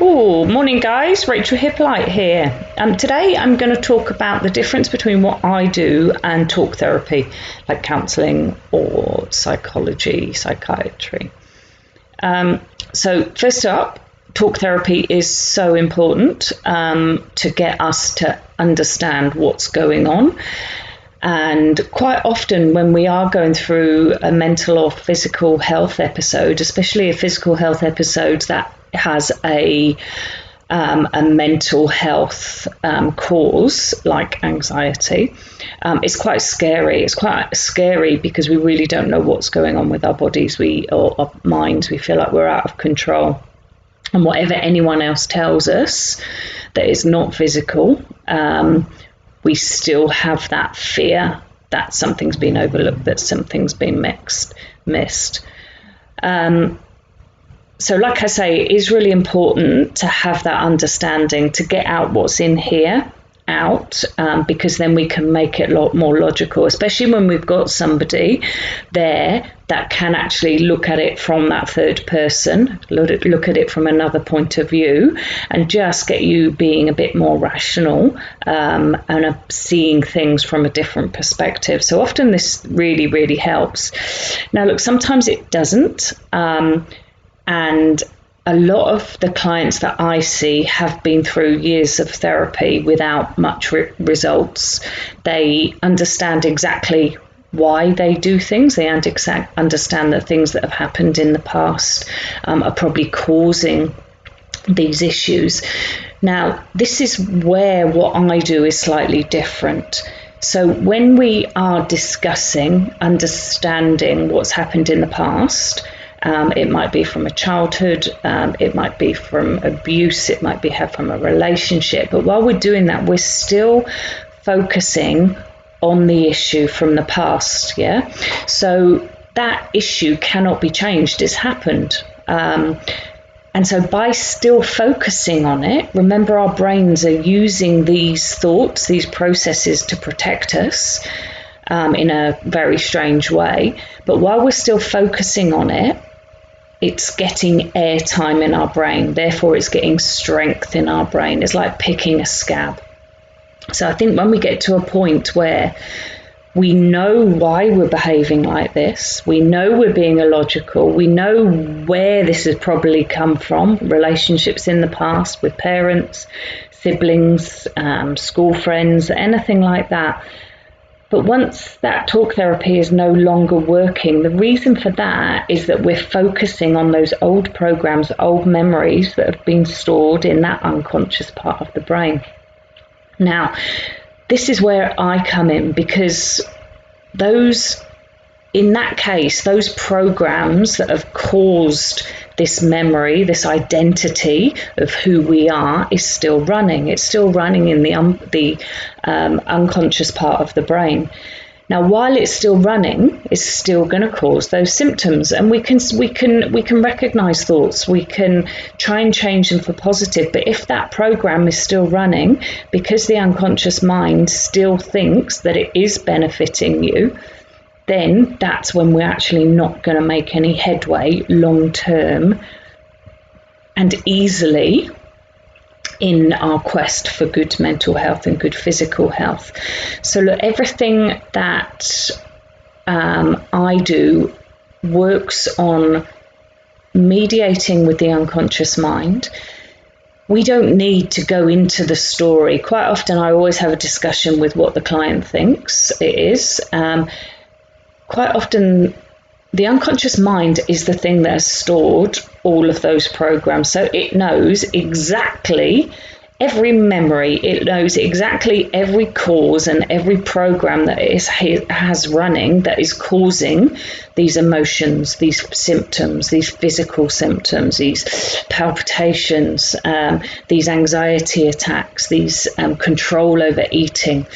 Oh, morning guys, Rachel Hippolyte here. Today I'm going to talk about the difference between what I do and talk therapy, like counselling or psychology, psychiatry. So first up, talk therapy is so important to get us to understand what's going on. And quite often when we are going through a mental or physical health episode, especially a physical health episode that has a mental health cause like anxiety, it's quite scary. It's quite scary because we really don't know what's going on with our bodies or our minds. We feel like we're out of control. And whatever anyone else tells us that is not physical, we still have that fear that something's been overlooked, that something's been missed. So like I say, it is really important to have that understanding, to get out what's in here out, because then we can make it a lot more logical, especially when we've got somebody there that can actually look at it from that third person, look at it from another point of view, and just get you being a bit more rational and seeing things from a different perspective. So often this really, really helps. Now look, sometimes it doesn't, and a lot of the clients that I see have been through years of therapy without much results. They understand exactly why they do things. They understand that things that have happened in the past are probably causing these issues. Now, this is where what I do is slightly different. So when we are discussing, understanding what's happened in the past, it might be from a childhood, it might be from abuse, it might be from a relationship. But while we're doing that, we're still focusing on the issue from the past, yeah? So that issue cannot be changed. It's happened. And so by still focusing on it, remember our brains are using these thoughts, these processes to protect us in a very strange way. But while we're still focusing on it, it's getting airtime in our brain. Therefore, it's getting strength in our brain. It's like picking a scab. So I think when we get to a point where we know why we're behaving like this, we know we're being illogical, we know where this has probably come from, relationships in the past with parents, siblings, school friends, anything like that. But once that talk therapy is no longer working, the reason for that is that we're focusing on those old programs, old memories that have been stored in that unconscious part of the brain. Now, this is where I come in, because in that case, those programs that have caused this memory, this identity of who we are, is still running. It's still running in the unconscious part of the brain. Now, while it's still running, it's still going to cause those symptoms, and we can recognize thoughts. We can try and change them for positive. But if that program is still running, because the unconscious mind still thinks that it is benefiting you, then that's when we're actually not going to make any headway long term and easily in our quest for good mental health and good physical health. So look, everything that I do works on mediating with the unconscious mind. We don't need to go into the story. Quite often I always have a discussion with what the client thinks it is. Quite often, the unconscious mind is the thing that has stored all of those programs. So it knows exactly every memory, it knows exactly every cause and every program that it has running that is causing these emotions, these symptoms, these physical symptoms, these palpitations, these anxiety attacks, these control over eating.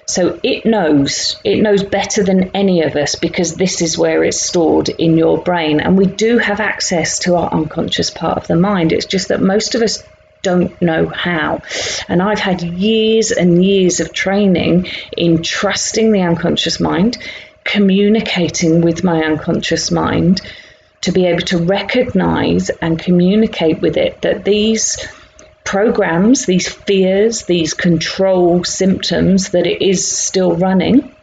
So it knows better than any of us, because this is where it's stored in your brain. And we do have access to our unconscious part of the mind. It's just that most of us don't know how. And I've had years and years of training in trusting the unconscious mind, communicating with my unconscious mind to be able to recognize and communicate with it that these programs, these fears, these control symptoms that it is still running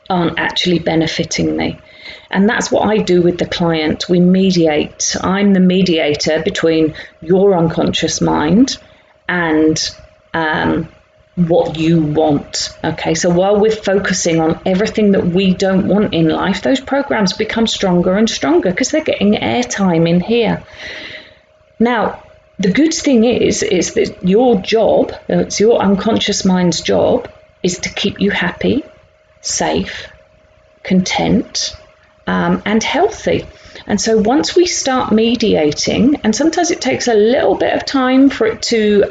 aren't actually benefiting me. And that's what I do with the client. We mediate. I'm the mediator between your unconscious mind and what you want. Okay, so while we're focusing on everything that we don't want in life, those programs become stronger and stronger because they're getting airtime in here. Now, the good thing is that your job, it's your unconscious mind's job, is to keep you happy, safe, content, and healthy. And so once we start mediating, and sometimes it takes a little bit of time for it to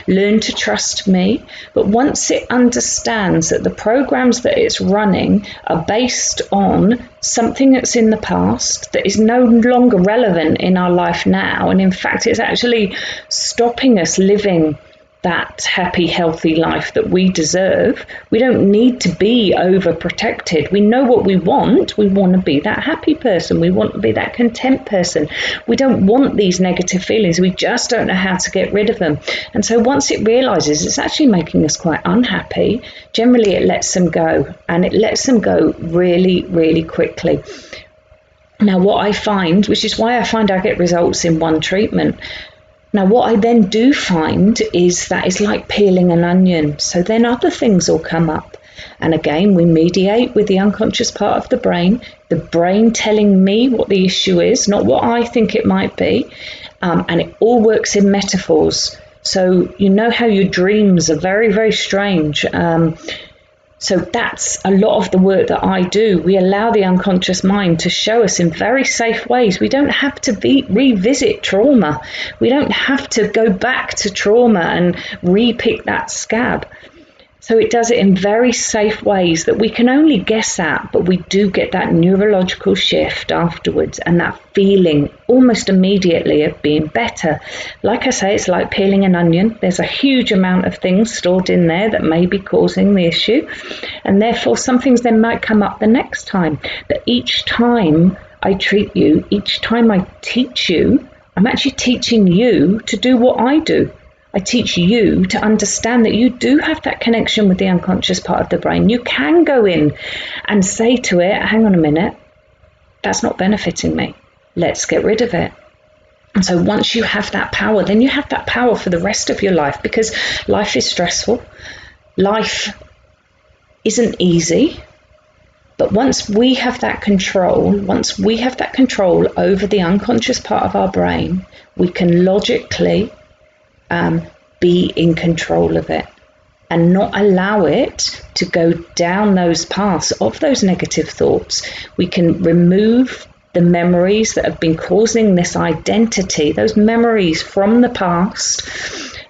learn to trust me, but once it understands that the programs that it's running are based on something that's in the past, that is no longer relevant in our life now, and in fact it's actually stopping us living that happy, healthy life that we deserve. We don't need to be overprotected. We know what we want. We want to be that happy person. We want to be that content person. We don't want these negative feelings. We just don't know how to get rid of them. And so once it realizes it's actually making us quite unhappy, generally it lets them go, and it lets them go really, really quickly. Now, what I find, which is why I find I get results in one treatment. Now, what I then do find is that it's like peeling an onion. So then other things will come up. And again, we mediate with the unconscious part of the brain telling me what the issue is, not what I think it might be. And it all works in metaphors. So you know how your dreams are very, very strange. So that's a lot of the work that I do. We allow the unconscious mind to show us in very safe ways. We don't have to revisit trauma. We don't have to go back to trauma and re-pick that scab. So it does it in very safe ways that we can only guess at, but we do get that neurological shift afterwards and that feeling almost immediately of being better. Like I say, it's like peeling an onion. There's a huge amount of things stored in there that may be causing the issue, and therefore some things then might come up the next time. But each time I treat you, each time I teach you, I'm actually teaching you to do what I do. I teach you to understand that you do have that connection with the unconscious part of the brain. You can go in and say to it, hang on a minute, that's not benefiting me. Let's get rid of it. And so once you have that power, then you have that power for the rest of your life, because life is stressful. Life isn't easy. But once we have that control, over the unconscious part of our brain, we can logically be in control of it and not allow it to go down those paths of those negative thoughts. We can remove the memories that have been causing this identity, those memories from the past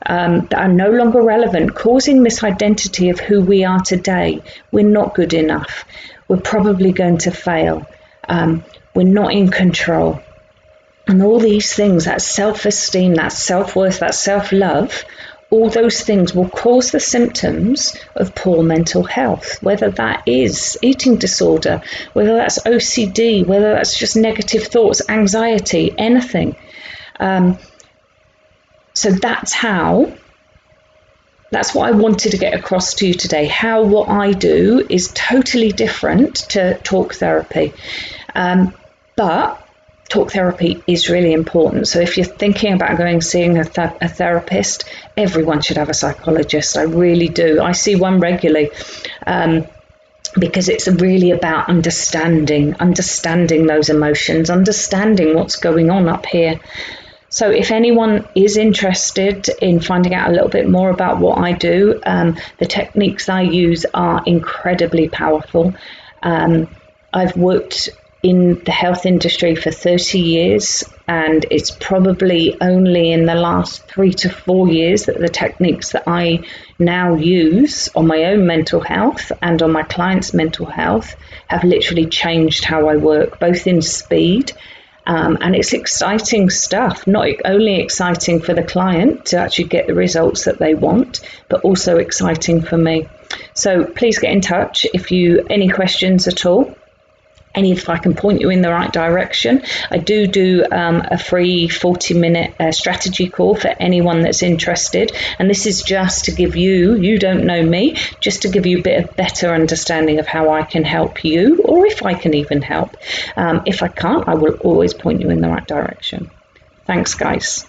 that are no longer relevant, causing this identity of who we are today. We're not good enough. We're probably going to fail. We're not in control. And all these things, that self-esteem, that self-worth, that self-love, all those things will cause the symptoms of poor mental health, whether that is eating disorder, whether that's OCD, whether that's just negative thoughts, anxiety, anything. So that's what I wanted to get across to you today, how what I do is totally different to talk therapy. But talk therapy is really important. So if you're thinking about seeing a therapist, everyone should have a psychologist. I really do. I see one regularly because it's really about understanding those emotions, understanding what's going on up here. So if anyone is interested in finding out a little bit more about what I do, the techniques I use are incredibly powerful. I've worked in the health industry for 30 years, and it's probably only in the last 3 to 4 years that the techniques that I now use on my own mental health and on my clients' mental health have literally changed how I work, both in speed, and it's exciting stuff, not only exciting for the client to actually get the results that they want, but also exciting for me. So please get in touch if you any questions at all. if I can point you in the right direction. I do a free 40-minute strategy call for anyone that's interested. And this is just to give you don't know me, just to give you a bit of better understanding of how I can help you, or if I can even help. If I can't, I will always point you in the right direction. Thanks, guys.